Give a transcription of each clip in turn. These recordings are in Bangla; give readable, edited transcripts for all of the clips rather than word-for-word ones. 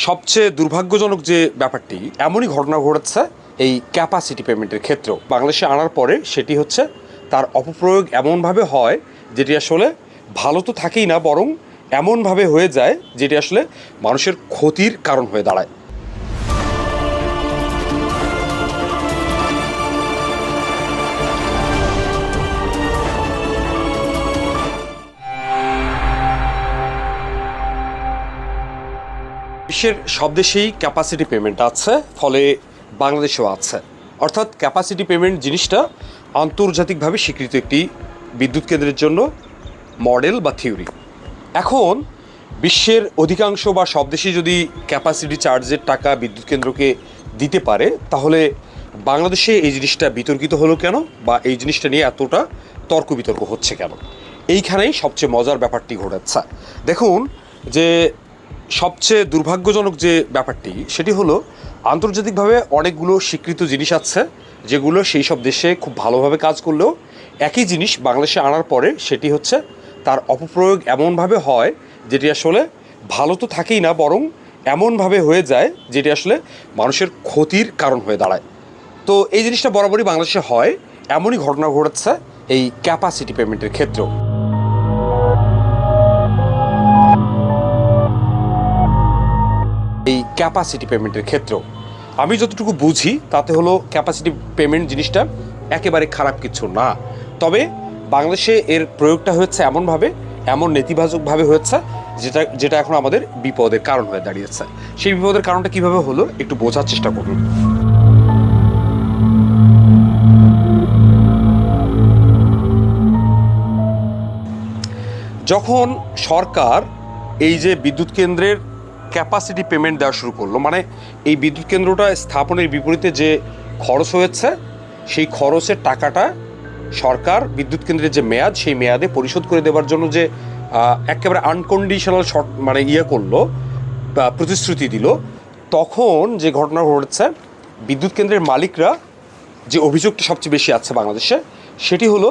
সবচেয়ে দুর্ভাগ্যজনক যে ব্যাপারটি এমনই ঘটনা ঘটেছে এই ক্যাপাসিটি পেমেন্টের ক্ষেত্রেও বাংলাদেশে আনার পরে সেটি হচ্ছে তার অপপ্রয়োগ এমনভাবে হয় যেটি আসলে ভালো তো থাকেই না, বরং এমনভাবে হয়ে যায় যেটি আসলে মানুষের ক্ষতির কারণ হয়ে দাঁড়ায়। বিশ্বের সব দেশেই ক্যাপাসিটি পেমেন্ট আছে, ফলে বাংলাদেশেও আছে। অর্থাৎ ক্যাপাসিটি পেমেন্ট জিনিসটা আন্তর্জাতিকভাবে স্বীকৃত একটি বিদ্যুৎ কেন্দ্রের জন্য মডেল বা থিওরি। এখন বিশ্বের অধিকাংশ বা সব দেশই যদি ক্যাপাসিটি চার্জের টাকা বিদ্যুৎ কেন্দ্রকে দিতে পারে, তাহলে বাংলাদেশে এই জিনিসটা বিতর্কিত হলো কেন, বা এই জিনিসটা নিয়ে এতটা তর্ক বিতর্ক হচ্ছে কেন? এইখানেই সবচেয়ে মজার ব্যাপারটি ঘটেছে। দেখুন, যে সবচেয়ে দুর্ভাগ্যজনক যে ব্যাপারটি সেটি হলো আন্তর্জাতিকভাবে অনেকগুলো স্বীকৃত জিনিস আছে যেগুলো সেই সব দেশে খুব ভালোভাবে কাজ করলেও একই জিনিস বাংলাদেশে আনার পরে সেটি হচ্ছে তার অপপ্রয়োগ এমনভাবে হয় যেটি আসলে ভালো তো থাকেই না, বরং এমনভাবে হয়ে যায় যেটি আসলে মানুষের ক্ষতির কারণ হয়ে দাঁড়ায়। তো এই জিনিসটা বরাবরই বাংলাদেশে হয়, এমনই ঘটনা ঘটেছে এই ক্যাপাসিটি পেমেন্টের ক্ষেত্রেও। এই ক্যাপাসিটি পেমেন্টের ক্ষেত্রেও আমি যতটুকু বুঝি তাতে হলো ক্যাপাসিটি পেমেন্ট জিনিসটা একেবারে খারাপ কিছু না, তবে বাংলাদেশে এর প্রয়োগটা হয়েছে এমনভাবে, এমন নেতিবাচকভাবে হয়েছে যেটা এখন আমাদের বিপদের কারণ হয়ে দাঁড়িয়েছে। সেই বিপদের কারণটা কিভাবে হলো একটু বোঝার চেষ্টা করুন। যখন সরকার এই যে বিদ্যুৎ কেন্দ্রের ক্যাপাসিটি পেমেন্ট দেওয়া শুরু করলো, মানে এই বিদ্যুৎ কেন্দ্রটা স্থাপনের বিপরীতে যে খরচ হয়েছে সেই খরচের টাকাটা সরকার বিদ্যুৎ কেন্দ্রের যে মেয়াদ সেই মেয়াদে পরিশোধ করে দেওয়ার জন্য যে একেবারে আনকন্ডিশনাল করলো বা প্রতিশ্রুতি দিল, তখন যে ঘটনা ঘটেছে বিদ্যুৎ কেন্দ্রের মালিকরা যে অভিযোগটা সবচেয়ে বেশি আছে বাংলাদেশে সেটি হলো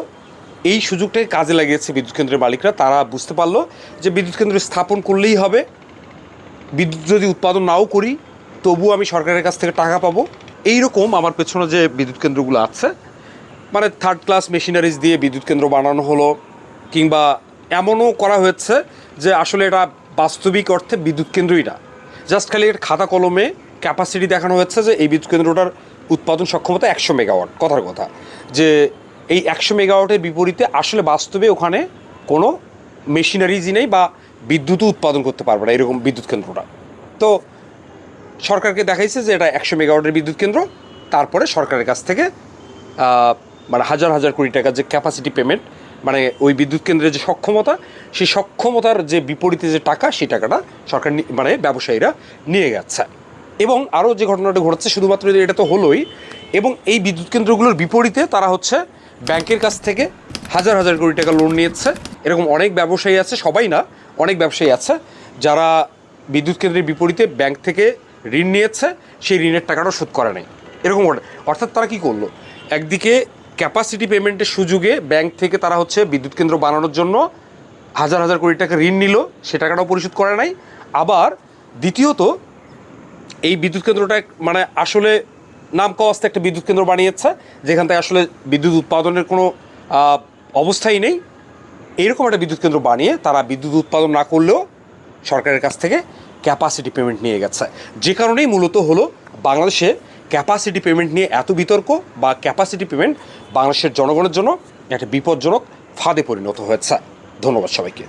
এই সুযোগটাকে কাজে লাগিয়েছে বিদ্যুৎ কেন্দ্রের মালিকরা। তারা বুঝতে পারলো যে বিদ্যুৎ কেন্দ্র স্থাপন করলেই হবে, বিদ্যুৎ যদি উৎপাদন নাও করি তবুও আমি সরকারের কাছ থেকে টাকা পাবো। এইরকম আমার পেছনে যে বিদ্যুৎ কেন্দ্রগুলো আছে, মানে থার্ড ক্লাস মেশিনারিজ দিয়ে বিদ্যুৎ কেন্দ্র বানানো হলো, কিংবা এমনও করা হয়েছে যে আসলে এটা বাস্তবিক অর্থে বিদ্যুৎ কেন্দ্রই না, জাস্ট খালি একটা খাতা কলমে ক্যাপাসিটি দেখানো হয়েছে যে এই বিদ্যুৎ কেন্দ্রটার উৎপাদন সক্ষমতা 100 মেগাওয়াট। কথার কথা যে এই 100 মেগাওয়াটের বিপরীতে আসলে বাস্তবে ওখানে কোনো মেশিনারিজই নেই বা বিদ্যুৎও উৎপাদন করতে পারবে না এরকম বিদ্যুৎ কেন্দ্রটা। তো সরকারকে দেখাইছে যে এটা 100 মেগাওয়াটের বিদ্যুৎ কেন্দ্র, তারপরে সরকারের কাছ থেকে মানে হাজার হাজার কোটি টাকার যে ক্যাপাসিটি পেমেন্ট, মানে ওই বিদ্যুৎ কেন্দ্রের যে সক্ষমতা সেই সক্ষমতার যে বিপরীতে যে টাকা সেই টাকাটা সরকার মানে ব্যবসায়ীরা নিয়ে গেছে। এবং আরও যে ঘটনাটা ঘটেছে শুধুমাত্র এটা তো হলোই, এবং এই বিদ্যুৎ কেন্দ্রগুলোর বিপরীতে তারা হচ্ছে ব্যাংকের কাছ থেকে হাজার হাজার কোটি টাকা লোন নিয়েছে। এরকম অনেক ব্যবসায়ী আছে, সবাই না, অনেক ব্যবসায়ী আছে যারা বিদ্যুৎ কেন্দ্রের বিপরীতে ব্যাংক থেকে ঋণ নিয়েছে, সেই ঋণের টাকাটাও শোধ করে নেই। এরকম অর্থাৎ তারা কী করলো, একদিকে ক্যাপাসিটি পেমেন্টের সুযোগে ব্যাংক থেকে তারা হচ্ছে বিদ্যুৎ কেন্দ্র বানানোর জন্য হাজার হাজার কোটি টাকা ঋণ নিল, সে টাকাটাও পরিশোধ করে নাই। আবার দ্বিতীয়ত এই বিদ্যুৎ কেন্দ্রটা মানে আসলে নাম কওয়াস্তে একটা বিদ্যুৎ কেন্দ্র বানিয়েছে যেখান থেকে আসলে বিদ্যুৎ উৎপাদনের কোনো অবস্থাই নেই। এইরকম একটা বিদ্যুৎ কেন্দ্র বানিয়ে তারা বিদ্যুৎ উৎপাদন না করলেও সরকারের কাছ থেকে ক্যাপাসিটি পেমেন্ট নিয়ে গেছে। যে কারণেই মূলত হলো বাংলাদেশে ক্যাপাসিটি পেমেন্ট নিয়ে এত বিতর্ক, বা ক্যাপাসিটি পেমেন্ট বাংলাদেশের জনগণের জন্য একটা বিপজ্জনক ফাঁদে পরিণত হয়েছে। ধন্যবাদ সবাইকে।